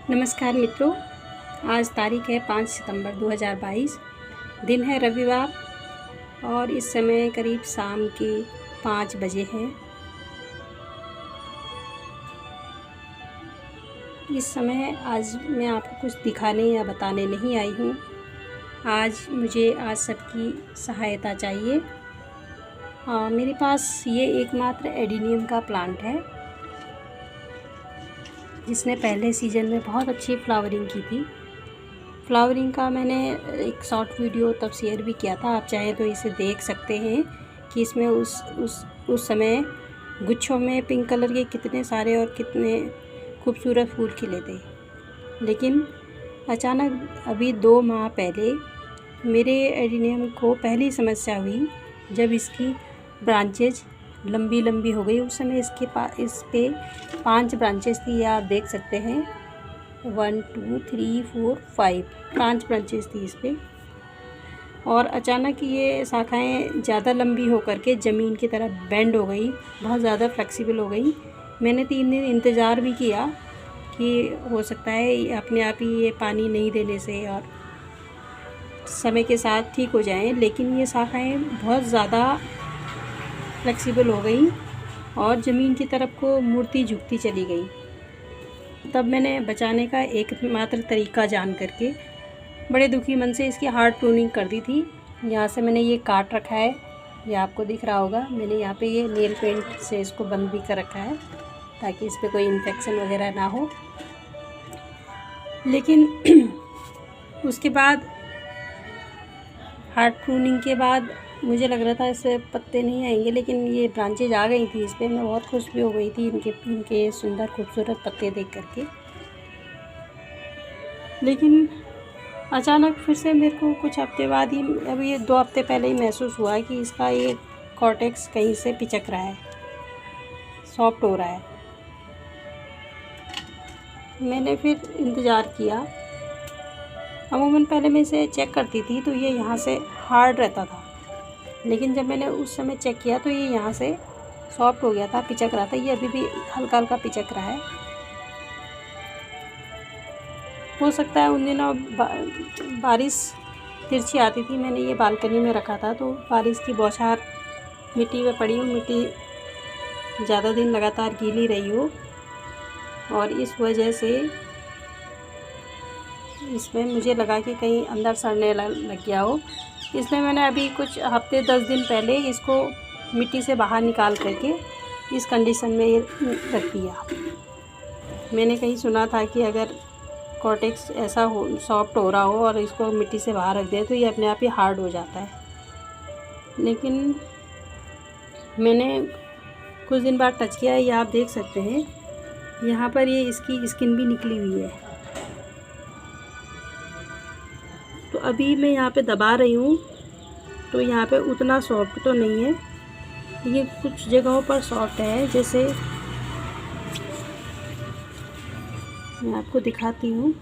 नमस्कार मित्रों, आज तारीख है 5 सितंबर 2022। दिन है रविवार और इस समय करीब शाम के 5 बजे हैं। इस समय आज मैं आपको कुछ दिखाने या बताने नहीं आई हूँ। आज सबकी सहायता चाहिए। मेरे पास ये एकमात्र एडेनियम का प्लांट है जिसने पहले सीज़न में बहुत अच्छी फ्लावरिंग की थी। फ्लावरिंग का मैंने एक शॉर्ट वीडियो तब शेयर भी किया था, आप चाहें तो इसे देख सकते हैं कि इसमें उस समय गुच्छों में पिंक कलर के कितने सारे और कितने खूबसूरत फूल खिले थे। लेकिन अचानक अभी 2 माह पहले मेरे एडेनियम को पहली समस्या हुई जब इसकी ब्रांचेज लंबी लंबी हो गई। उस समय इस पे 5 ब्रांचेस थी, आप देख सकते हैं 1 2 3 4 5 ब्रांचेस थी इस पे। और अचानक ये शाखाएं ज़्यादा लंबी होकर के ज़मीन की तरफ बेंड हो गई, बहुत ज़्यादा फ्लेक्सिबल हो गई। मैंने 3 दिन इंतज़ार भी किया कि हो सकता है अपने आप ही ये पानी नहीं देने से और समय के साथ ठीक हो जाएं, लेकिन ये शाखाएं बहुत ज़्यादा फ्लेक्सिबल हो गई और ज़मीन की तरफ को मुड़ती झुकती चली गई। तब मैंने बचाने का एकमात्र तरीका जान करके बड़े दुखी मन से इसकी हार्ड प्रूनिंग कर दी थी। यहाँ से मैंने ये काट रखा है, ये आपको दिख रहा होगा। मैंने यहाँ पे ये नेल पेंट से इसको बंद भी कर रखा है ताकि इस पर कोई इन्फेक्शन वगैरह ना हो। लेकिन उसके बाद हार्ड प्रूनिंग के बाद मुझे लग रहा था इससे पत्ते नहीं आएंगे, लेकिन ये ब्रांचेज आ गई थी इस पर। मैं बहुत खुश भी हो गई थी इनके सुंदर खूबसूरत पत्ते देख करके। लेकिन अचानक फिर से मेरे को कुछ हफ्ते बाद ही, अभी ये 2 हफ्ते पहले ही महसूस हुआ कि इसका ये कॉर्टेक्स कहीं से पिचक रहा है, सॉफ्ट हो रहा है। मैंने फिर इंतज़ार किया। अमूमन पहले मैं इसे चेक करती थी तो ये यहाँ से हार्ड रहता था, लेकिन जब मैंने उस समय चेक किया तो ये यहाँ से सॉफ्ट हो गया था, पिचक रहा था। ये अभी भी हल्का हल्का पिचक रहा है। हो सकता है उन दिनों बारिश तिरछी आती थी, मैंने ये बालकनी में रखा था तो बारिश की बौछार मिट्टी में पड़ी हो, मिट्टी ज़्यादा दिन लगातार गीली रही हो और इस वजह से इसमें मुझे लगा कि कहीं अंदर सड़ने लग गया हो। इसलिए मैंने अभी कुछ हफ्ते 10 दिन पहले इसको मिट्टी से बाहर निकाल करके इस कंडीशन में रख दिया। मैंने कहीं सुना था कि अगर कॉर्टेक्स ऐसा हो, सॉफ्ट हो रहा हो और इसको मिट्टी से बाहर रख दे तो ये अपने आप ही हार्ड हो जाता है। लेकिन मैंने कुछ दिन बाद टच किया, ये आप देख सकते हैं यहाँ पर ये इसकी स्किन भी निकली हुई है। तो अभी मैं यहाँ पे दबा रही हूँ तो यहाँ पे उतना सॉफ्ट तो नहीं है, ये कुछ जगहों पर सॉफ्ट है। जैसे मैं आपको दिखाती हूँ,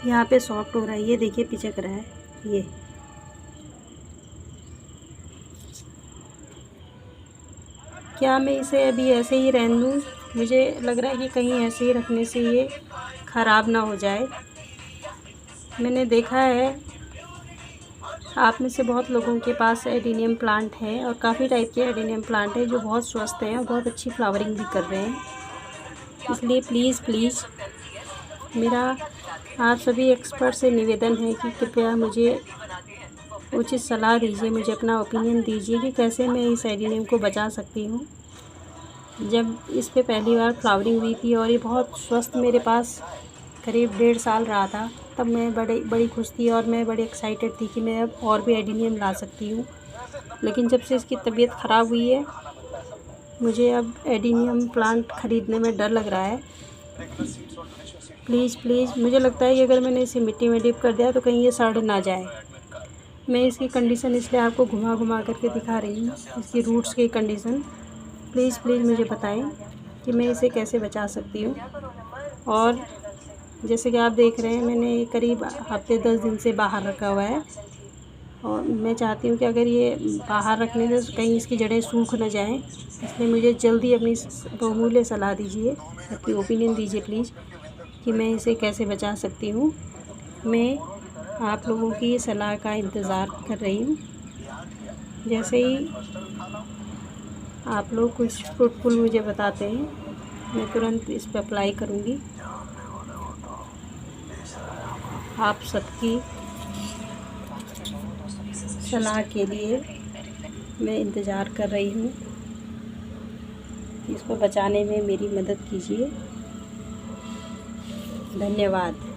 यहाँ पे सॉफ्ट हो रहा है, ये देखिए पिचक रहा है। ये क्या मैं इसे अभी ऐसे ही रहने दूँ? मुझे लग रहा है कि कहीं ऐसे ही रखने से ये ख़राब ना हो जाए। मैंने देखा है आप में से बहुत लोगों के पास एडेनियम प्लांट है और काफ़ी टाइप के एडेनियम प्लांट है जो बहुत स्वस्थ हैं और बहुत अच्छी फ्लावरिंग भी कर रहे हैं। इसलिए प्लीज़ मेरा आप सभी एक्सपर्ट से निवेदन है कि कृपया मुझे उचित सलाह दीजिए, मुझे अपना ओपिनियन दीजिए कि कैसे मैं इस एडेनियम को बचा सकती हूँ। जब इस पे पहली बार फ्लावरिंग हुई थी और ये बहुत स्वस्थ मेरे पास करीब 1.5 साल रहा था, तब मैं बड़ी खुश थी और मैं बड़ी एक्साइटेड थी कि मैं अब और भी एडेनियम ला सकती हूँ। लेकिन जब से इसकी तबीयत ख़राब हुई है, मुझे अब एडेनियम प्लांट ख़रीदने में डर लग रहा है। प्लीज़ मुझे लगता है कि अगर मैंने इसे मिट्टी में डिप कर दिया तो कहीं ये सड़ ना जाए। मैं इसकी कंडीशन इसलिए आपको घुमा करके दिखा रही हूँ, इसकी रूट्स की कंडीशन। प्लीज़ मुझे बताएं कि मैं इसे कैसे बचा सकती हूँ। और जैसे कि आप देख रहे हैं, मैंने करीब हफ्ते 10 दिन से बाहर रखा हुआ है और मैं चाहती हूँ कि अगर ये बाहर रखने से कहीं इसकी जड़ें सूख न जाएं, इसलिए मुझे जल्दी अपनी बहुमूल्य सलाह दीजिए, अपनी ओपिनियन दीजिए प्लीज़ कि मैं इसे कैसे बचा सकती हूँ। मैं आप लोगों की सलाह का इंतज़ार कर रही हूँ। जैसे ही आप लोग कुछ फ्रूटफुल मुझे बताते हैं, मैं तुरंत इस पर अप्लाई करूँगी। आप सबकी सलाह के लिए मैं इंतज़ार कर रही हूँ। इसको बचाने में मेरी मदद कीजिए। धन्यवाद।